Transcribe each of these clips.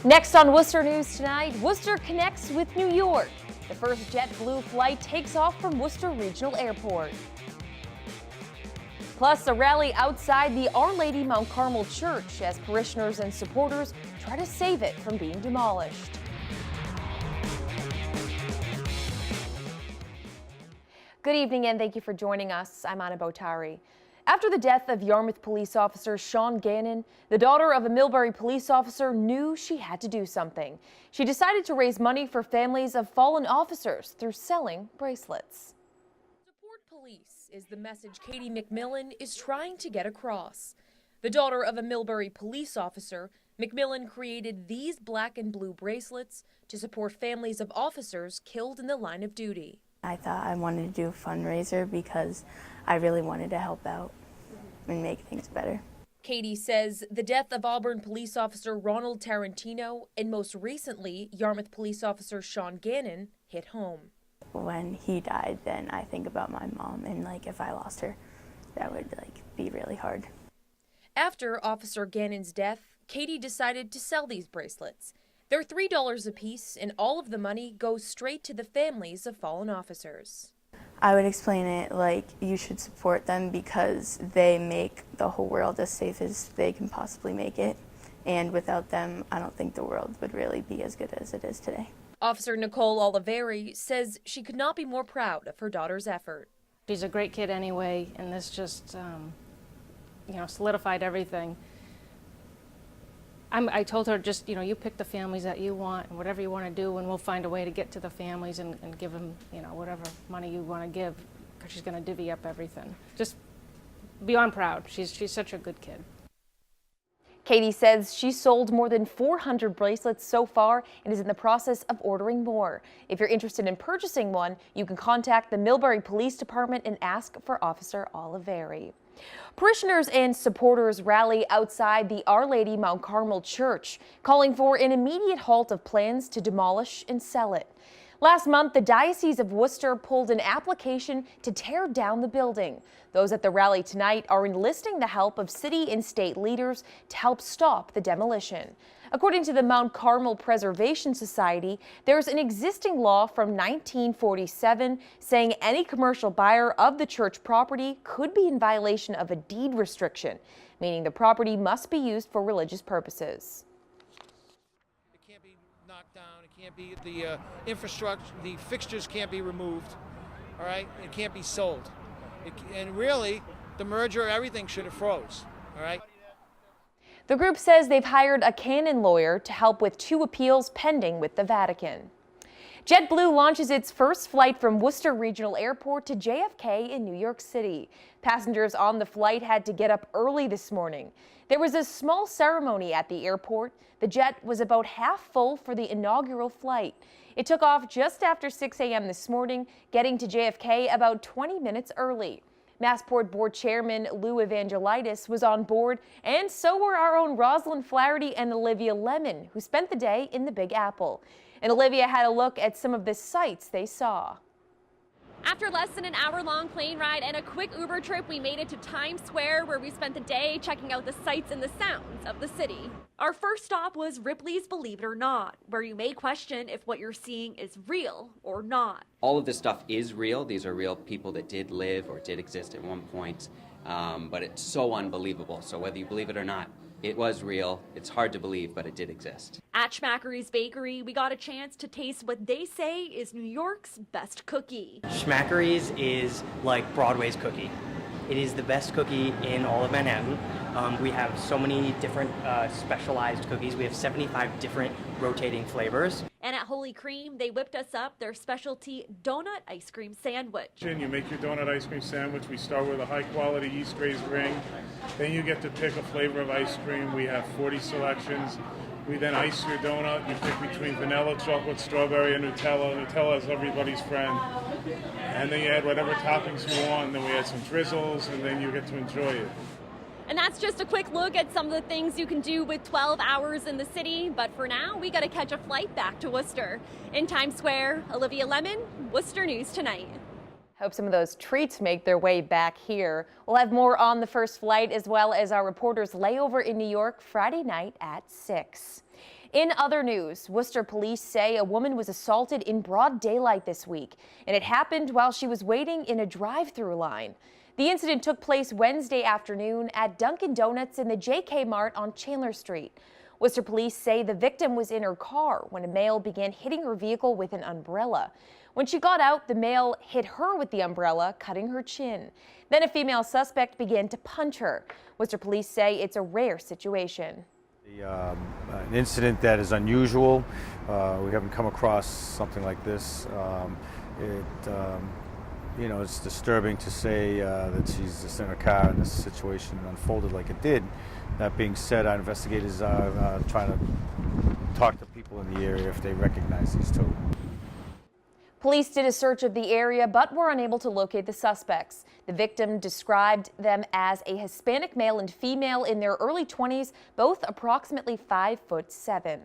Next on Worcester News Tonight, Worcester connects with New York. The first JetBlue flight takes off from Worcester Regional Airport. Plus, a rally outside the Our Lady Mount Carmel Church as parishioners and supporters try to save it from being demolished. Good evening and thank you for joining us. I'm Anna Botari. After the death of Yarmouth police officer Sean Gannon, the daughter of a Millbury police officer knew she had to do something. She decided to raise money for families of fallen officers through selling bracelets. Support police is the message Katie McMillan is trying to get across. The daughter of a Millbury police officer, McMillan created these black and blue bracelets to support families of officers killed in the line of duty. I thought I wanted to do a fundraiser because I really wanted to help out and make things better. Katie says the death of Auburn police officer Ronald Tarantino and most recently Yarmouth police officer Sean Gannon hit home. When he died, then I think about my mom and if I lost her, that would be really hard. After Officer Gannon's death, Katie decided to sell these bracelets. They're $3 a piece, and all of the money goes straight to the families of fallen officers. I would explain it like you should support them because they make the whole world as safe as they can possibly make it. And without them, I don't think the world would really be as good as it is today. Officer Nicole Oliveri says she could not be more proud of her daughter's effort. She's a great kid anyway, and this just, solidified everything. I told her just, you pick the families that you want and whatever you want to do, and we'll find a way to get to the families and give them, whatever money you want to give, because she's going to divvy up everything. Just beyond proud. She's such a good kid. Katie says she sold more than 400 bracelets so far and is in the process of ordering more. If you're interested in purchasing one, you can contact the Millbury Police Department and ask for Officer Oliveri. Parishioners and supporters rally outside the Our Lady Mount Carmel Church, calling for an immediate halt of plans to demolish and sell it. Last month, the Diocese of Worcester pulled an application to tear down the building. Those at the rally tonight are enlisting the help of city and state leaders to help stop the demolition. According to the Mount Carmel Preservation Society, there's an existing law from 1947 saying any commercial buyer of the church property could be in violation of a deed restriction, meaning the property must be used for religious purposes. It can't be knocked down. It can't be the infrastructure, the fixtures can't be removed. All right, it can't be sold. And really, the merger, everything should have froze. All right. The group says they've hired a canon lawyer to help with 2 appeals pending with the Vatican. JetBlue launches its first flight from Worcester Regional Airport to JFK in New York City. Passengers on the flight had to get up early this morning. There was a small ceremony at the airport. The jet was about half full for the inaugural flight. It took off just after 6 a.m. this morning, getting to JFK about 20 minutes early. Massport Board Chairman Lou Evangelitis was on board, and so were our own Rosalind Flaherty and Olivia Lemon, who spent the day in the Big Apple. And Olivia had a look at some of the sights they saw. After less than an hour-long plane ride and a quick Uber trip, we made it to Times Square, where we spent the day checking out the sights and the sounds of the city. Our first stop was Ripley's Believe It or Not, where you may question if what you're seeing is real or not. All of this stuff is real. These are real people that did live or did exist at one point, but it's so unbelievable. So whether you believe it or not, it was real. It's hard to believe, but it did exist. At Schmackery's Bakery, we got a chance to taste what they say is New York's best cookie. Schmackery's is like Broadway's cookie. It is the best cookie in all of Manhattan. We have so many different specialized cookies. We have 75 different rotating flavors. And at Holy Cream, they whipped us up their specialty donut ice cream sandwich. You make your donut ice cream sandwich. We start with a high-quality yeast-raised ring. Then you get to pick a flavor of ice cream. We have 40 selections. We then ice your donut. You pick between vanilla, chocolate, strawberry, and Nutella. Nutella is everybody's friend. And then you add whatever toppings you want. And then we add some drizzles, and then you get to enjoy it. And that's just a quick look at some of the things you can do with 12 hours in the city. But for now, we got to catch a flight back to Worcester. In Times Square, Olivia Lemon, Worcester News Tonight. Hope some of those treats make their way back here. We'll have more on the first flight as well as our reporters layover in New York Friday night at 6. In other news, Worcester police say a woman was assaulted in broad daylight this week, and it happened while she was waiting in a drive-through line. The incident took place Wednesday afternoon at Dunkin' Donuts in the JK Mart on Chandler Street. Worcester police say the victim was in her car when a male began hitting her vehicle with an umbrella. When she got out, the male hit her with the umbrella, cutting her chin. Then a female suspect began to punch her. Worcester police say it's a rare situation. An incident that is unusual. We haven't come across something like this. It's disturbing to say that she's just in her car and this situation unfolded like it did. That being said, our investigators are trying to talk to people in the area if they recognize these two. Police did a search of the area but were unable to locate the suspects. The victim described them as a Hispanic male and female in their early 20s, both approximately 5'7".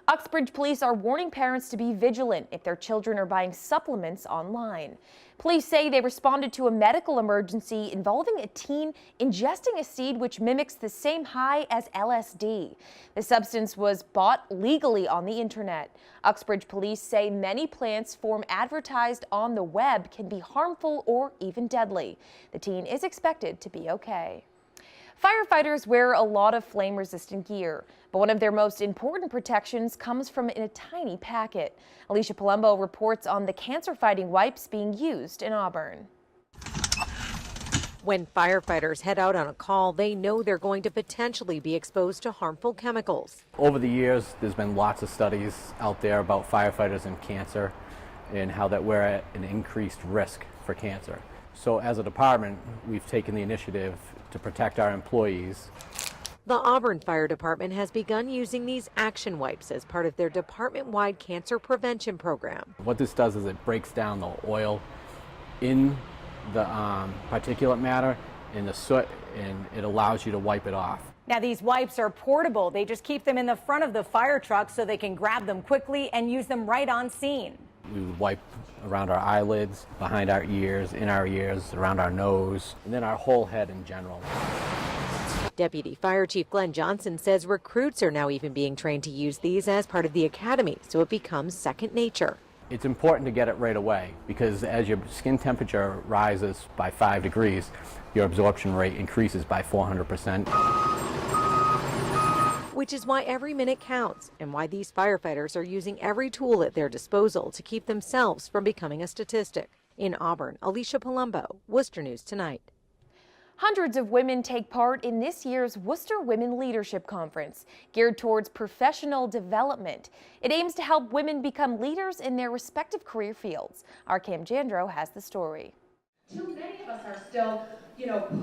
Uxbridge police are warning parents to be vigilant if their children are buying supplements online. Police say they responded to a medical emergency involving a teen ingesting a seed which mimics the same high as LSD. The substance was bought legally on the internet. Uxbridge police say many plants form advertised on the web can be harmful or even deadly. The teen is expected to be okay. Firefighters wear a lot of flame-resistant gear, but one of their most important protections comes from in a tiny packet. Alicia Palumbo reports on the cancer-fighting wipes being used in Auburn. When firefighters head out on a call, they know they're going to potentially be exposed to harmful chemicals. Over the years, there's been lots of studies out there about firefighters and cancer and how that we're at an increased risk for cancer. So as a department, we've taken the initiative to protect our employees. The Auburn Fire Department has begun using these action wipes as part of their department-wide cancer prevention program. What this does is it breaks down the oil in the particulate matter in the soot, and it allows you to wipe it off. Now, these wipes are portable. They just keep them in the front of the fire truck so they can grab them quickly and use them right on scene. We would wipe around our eyelids, behind our ears, in our ears, around our nose, and then our whole head in general. Deputy Fire Chief Glenn Johnson says recruits are now even being trained to use these as part of the academy, so it becomes second nature. It's important to get it right away because as your skin temperature rises by 5 degrees, your absorption rate increases by 400%. Which is why every minute counts and why these firefighters are using every tool at their disposal to keep themselves from becoming a statistic. In Auburn, Alicia Palumbo, Worcester News Tonight. Hundreds of women take part in this year's Worcester Women Leadership Conference, geared towards professional development. It aims to help women become leaders in their respective career fields. Our Cam Jandro has the story. Too many of us are still,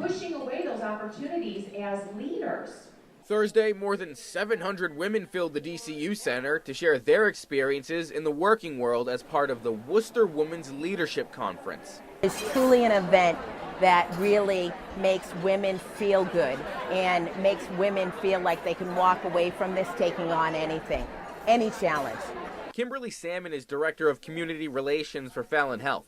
pushing away those opportunities as leaders. Thursday, more than 700 women filled the DCU Center to share their experiences in the working world as part of the Worcester Women's Leadership Conference. It's truly an event that really makes women feel good and makes women feel like they can walk away from this taking on anything, any challenge. Kimberly Salmon is Director of Community Relations for Fallon Health.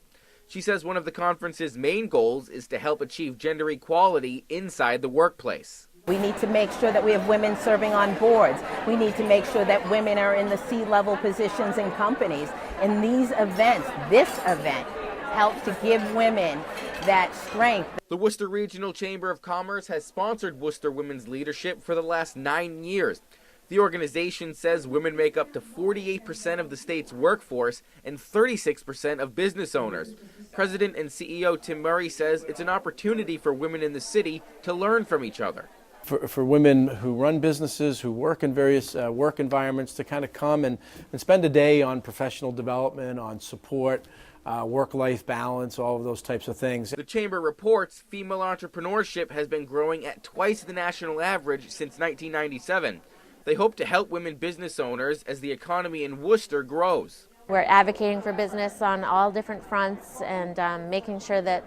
She says one of the conference's main goals is to help achieve gender equality inside the workplace. We need to make sure that we have women serving on boards. We need to make sure that women are in the C-level positions in companies. And these events, this event, helps to give women that strength. The Worcester Regional Chamber of Commerce has sponsored Worcester Women's Leadership for the last 9 years. The organization says women make up to 48% of the state's workforce and 36% of business owners. President and CEO Tim Murray says it's an opportunity for women in the city to learn from each other. For women who run businesses, who work in various work environments, to kind of come and spend a day on professional development, on support, work-life balance, all of those types of things. The Chamber reports female entrepreneurship has been growing at twice the national average since 1997. They hope to help women business owners as the economy in Worcester grows. We're advocating for business on all different fronts and making sure that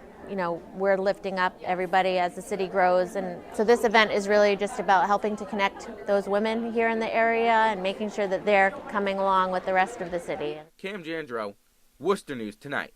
we're lifting up everybody as the city grows. And so this event is really just about helping to connect those women here in the area and making sure that they're coming along with the rest of the city. Cam Jandro, Worcester News Tonight.